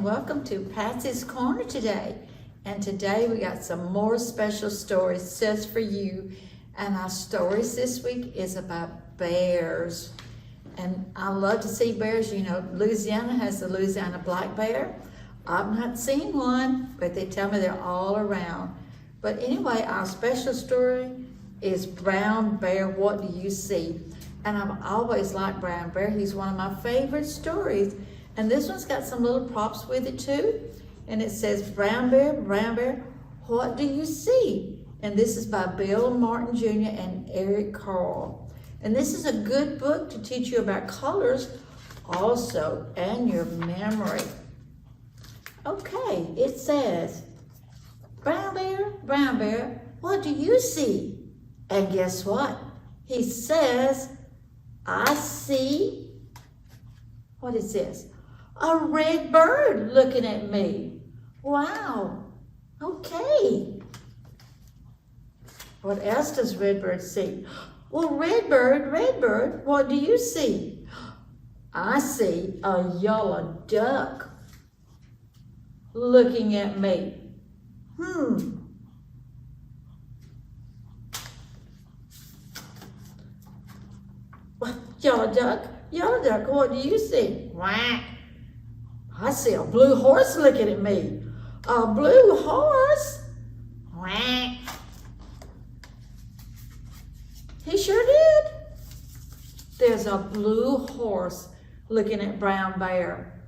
welcome to Patsy's Corner today. And today we got some more special stories just for you. And our stories this week is about bears. And I love to see bears. You know, Louisiana has the Louisiana black bear. I've not seen one, but they tell me they're all around. But anyway, our special story is Brown Bear, What Do You See? And I've always liked Brown Bear. He's one of my favorite stories. And this one's got some little props with it too. And it says, Brown Bear, what do you see? And this is by Bill Martin Jr. and Eric Carl. And this is a good book to teach you about colors also and your memory. Okay, it says, Brown Bear, what do you see? And guess what? He says, I see, what is this? A red bird looking at me. Wow, okay. What else does Redbird see? Well, Redbird, what do you see? I see a yellow duck looking at me. Yellow duck, what do you see? Quack. I see a blue horse looking at me. A blue horse? Quack. He sure did. There's a blue horse looking at Brown Bear.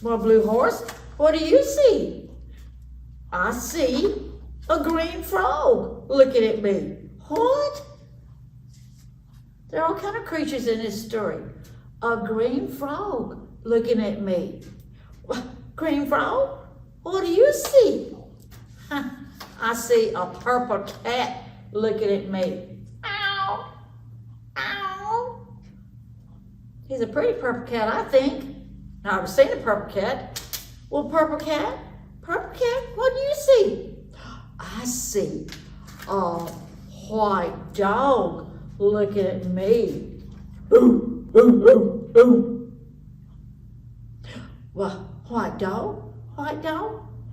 Well, blue horse, what do you see? I see a green frog looking at me. What? There are all kinds of creatures in this story. A green frog looking at me. Green frog, what do you see? I see a purple cat looking at me. Ow, ow. He's a pretty purple cat, I think. Now, I've seen a purple cat. Well, purple cat, what do you see? I see a white dog looking at me. Ooh, ooh, ooh, ooh. Well, white dog,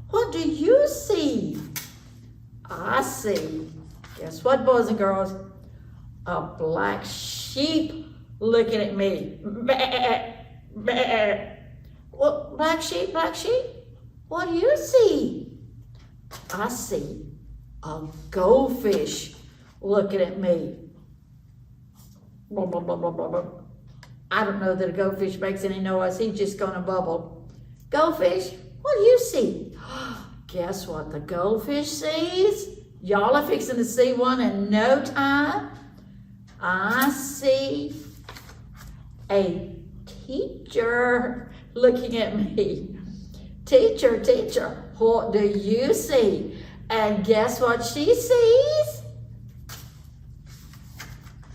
what do you see? I see, guess what, boys and girls? A black sheep looking at me. Well, black sheep, what do you see? I see a goldfish looking at me. Blah, blah, blah, blah, blah, blah. I don't know that a goldfish makes any noise. He's just gonna bubble. Goldfish, what do you see? Guess what the goldfish sees? Y'all are fixing to see one in no time. I see a teacher looking at me. Teacher, what do you see? And guess what she sees?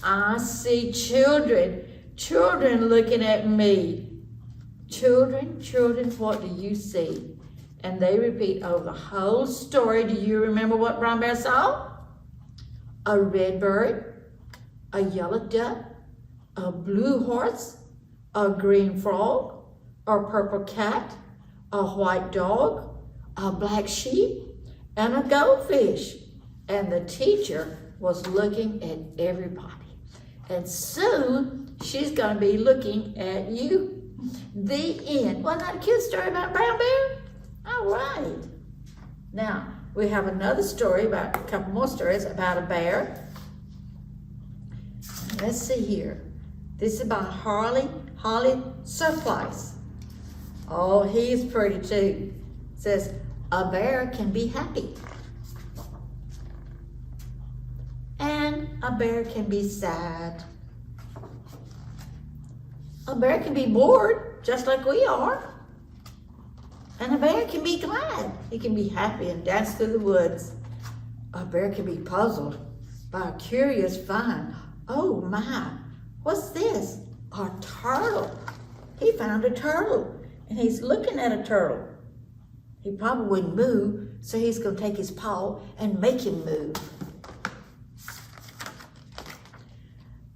I see children looking at me. Children, what do you see? And they repeat over the whole story. Do you remember what Brown Bear saw? A red bird, a yellow duck, a blue horse, a green frog, a purple cat, a white dog, a black sheep, and a goldfish. And the teacher was looking at everybody. And soon she's going to be looking at you. The end. Wasn't that a cute story about Brown Bear? All right. Now, we have another story, about a couple more stories about a bear. Let's see here. This is by Holly Surplice. Oh, he's pretty too. It says, a bear can be happy. And a bear can be sad. A bear can be bored, just like we are. And a bear can be glad. He can be happy and dance through the woods. A bear can be puzzled by a curious find. Oh my, what's this? A turtle. He found a turtle and he's looking at a turtle. He probably wouldn't move, so he's going to take his paw and make him move.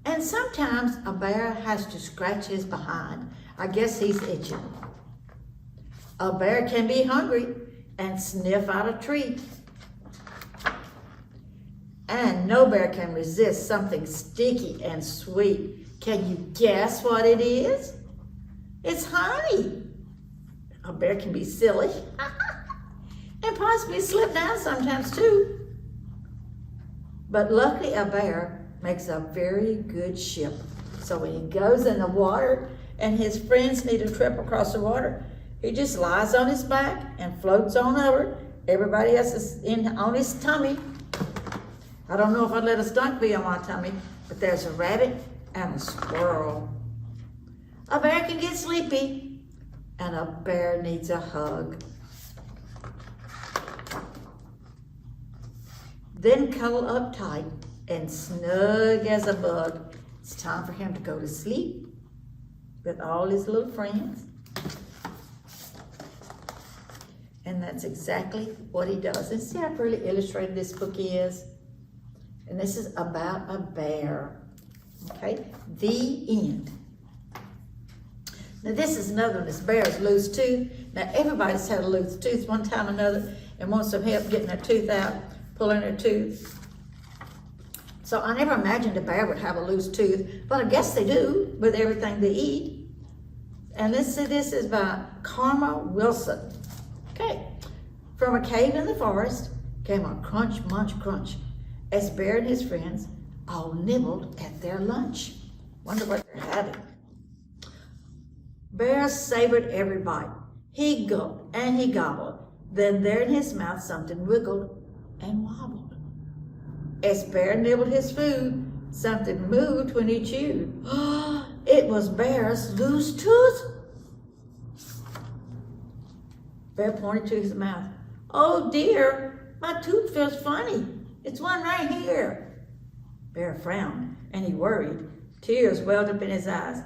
And sometimes a bear has to scratch his behind. I guess he's itching. A bear can be hungry and sniff out a treat. And no bear can resist something sticky and sweet. Can you guess what it is? It's honey. A bear can be silly and possibly slip down sometimes too. But luckily a bear makes a very good ship. So when he goes in the water and his friends need a trip across the water, he just lies on his back and floats on over. Everybody else is on his tummy. I don't know if I'd let a skunk be on my tummy, but there's a rabbit and a squirrel. A bear can get sleepy, and a bear needs a hug. Then cuddle up tight and snug as a bug. It's time for him to go to sleep with all his little friends. And that's exactly what he does. And see how really illustrated this book is? And this is about a bear. Okay, the end. Now this is another one, this bear's loose tooth. Now everybody's had a loose tooth one time or another and wants some help getting their tooth out, pulling their tooth. So I never imagined a bear would have a loose tooth, but I guess they do with everything they eat. And let's see, this is by Karma Wilson. Okay, from a cave in the forest came a crunch, munch, crunch, as Bear and his friends all nibbled at their lunch. Wonder what they're having. Bear savored every bite. He gulped and he gobbled. Then there in his mouth something wiggled and wobbled. As Bear nibbled his food, something moved when he chewed. It was Bear's loose tooth. Bear pointed to his mouth. Oh dear, my tooth feels funny. It's one right here. Bear frowned and he worried. Tears welled up in his eyes.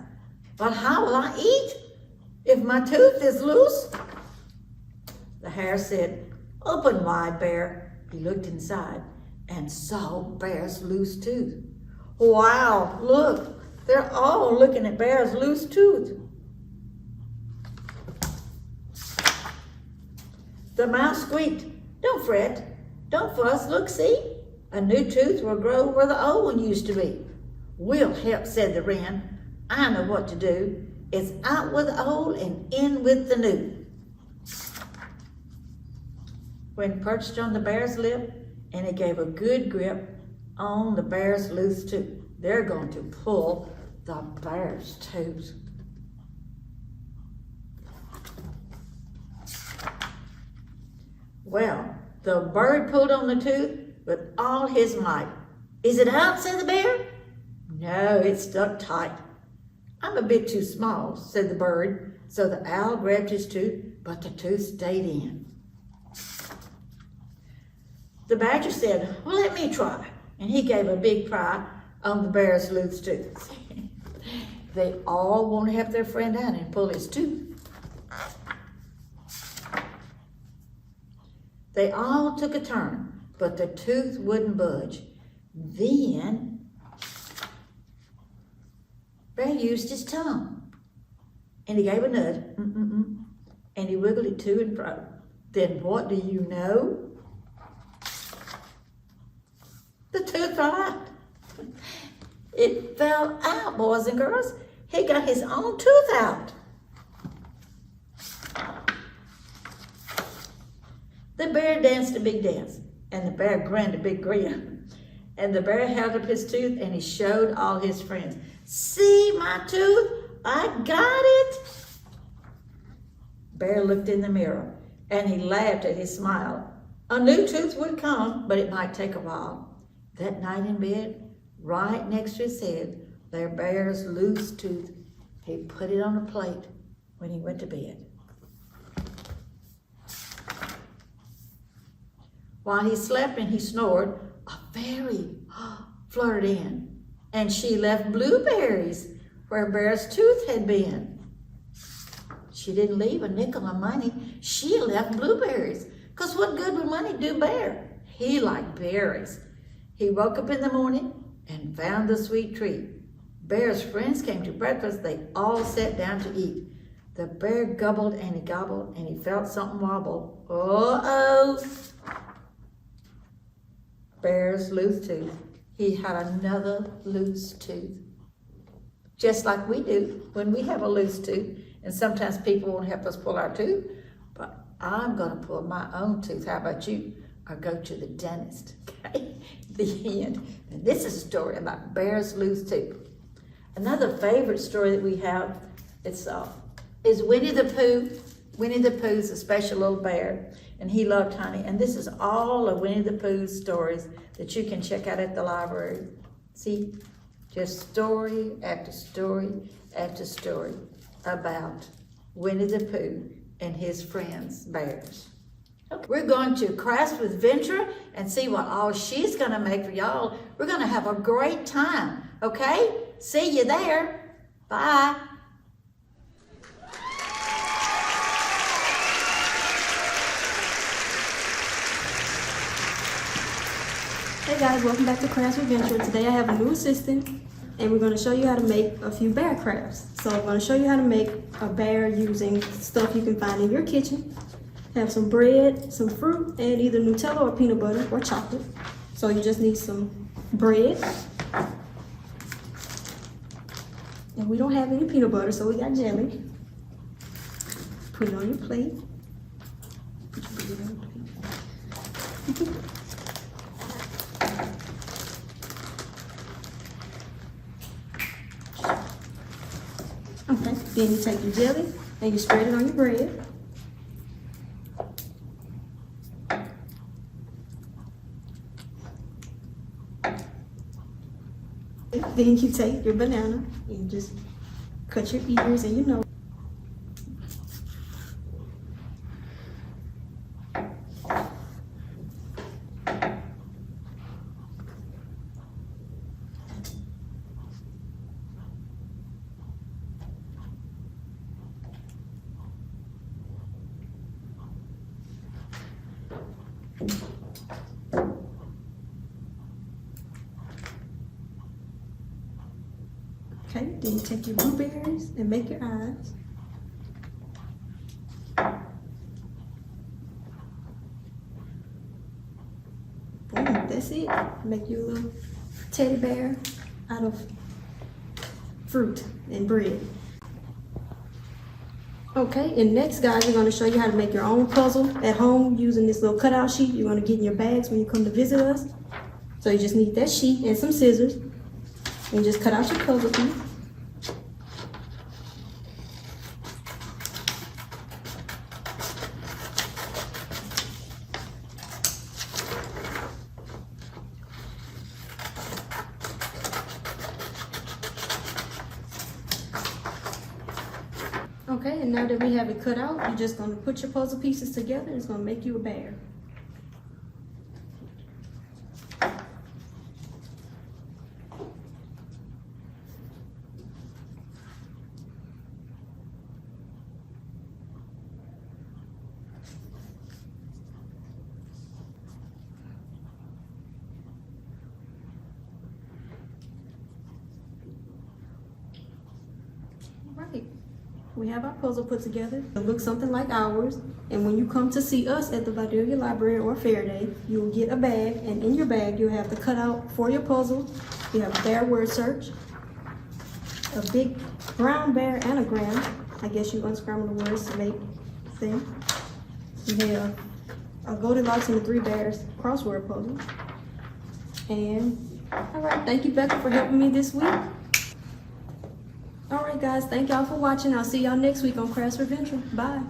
But how will I eat if my tooth is loose? The hare said, open wide, Bear. He looked inside and saw Bear's loose tooth. Wow, look, they're all looking at Bear's loose tooth. The mouse squeaked, don't fret, don't fuss, look, see? A new tooth will grow where the old one used to be. We'll help, said the wren. I know what to do. It's out with the old and in with the new. When perched on the bear's lip, and he gave a good grip on the bear's loose tooth. They're going to pull the bear's tooth. Well, the bird pulled on the tooth with all his might. Is it out, said the bear? No, it's stuck tight. I'm a bit too small, said the bird. So the owl grabbed his tooth, but the tooth stayed in. The badger said, well, let me try. And he gave a big pry on the bear's loose tooth. They all want to help their friend out and pull his tooth. They all took a turn, but the tooth wouldn't budge. Then Bear used his tongue, and he gave a nudge, and he wiggled it to and fro. Then what do you know? The tooth fell out. It fell out, boys and girls. He got his own tooth out. The bear danced a big dance, and the bear grinned a big grin. And the bear held up his tooth, and he showed all his friends. See my tooth? I got it. Bear looked in the mirror, and he laughed at his smile. A new tooth would come, but it might take a while. That night in bed, right next to his head, lay Bear's loose tooth. He put it on a plate when he went to bed. While he slept and he snored, a fairy fluttered in, and she left blueberries where Bear's tooth had been. She didn't leave a nickel of money. She left blueberries, because what good would money do Bear? He liked berries. He woke up in the morning and found the sweet treat. Bear's friends came to breakfast. They all sat down to eat. The bear gobbled and he gobbled and he felt something wobble. Uh-oh! Bear's loose tooth. He had another loose tooth. Just like we do when we have a loose tooth. And sometimes people won't help us pull our tooth. But I'm going to pull my own tooth. How about you? Or go to the dentist. Okay? The end. And this is a story about Bear's loose tooth. Another favorite story that we have is Winnie the Pooh. Winnie the Pooh's a special little bear, and he loved honey. And this is all of Winnie the Pooh's stories that you can check out at the library. See, just story after story after story about Winnie the Pooh and his friends, bears. Okay. We're going to craft with Ventra and see what all she's going to make for y'all. We're going to have a great time, okay? See you there. Bye. Hey guys, welcome back to Crafts with Ventra. Today I have a new assistant and we're going to show you how to make a few bear crafts. So I'm going to show you how to make a bear using stuff you can find in your kitchen. Have some bread, some fruit, and either Nutella or peanut butter or chocolate. So you just need some bread. And we don't have any peanut butter, so we got jelly. Put it on your plate. Put your bread on your plate. Okay, then you take your jelly and you spread it on your bread. Then you take your banana and just cut your ears and your nose. Okay, then you take your blueberries and make your eyes. Boom, that's it. Make you a little teddy bear out of fruit and bread. Okay, and next guys, we're going to show you how to make your own puzzle at home using this little cutout sheet you're going to get in your bags when you come to visit us. So you just need that sheet and some scissors. And just cut out your puzzle piece. Okay, and now that we have it cut out, you're just going to put your puzzle pieces together and it's going to make you a bear. Right. We have our puzzle put together. It looks something like ours. And when you come to see us at the Vidalia Library or Fair Day, you will get a bag, and in your bag you'll have the cutout for your puzzle. You have a bear word search, a big brown bear anagram. I guess you unscramble the words to make the thing. You have a Goldilocks and the Three Bears crossword puzzle. And all right, thank you, Becca, for helping me this week. All right, guys, thank y'all for watching. I'll see y'all next week on Crafts with Ventra. Bye.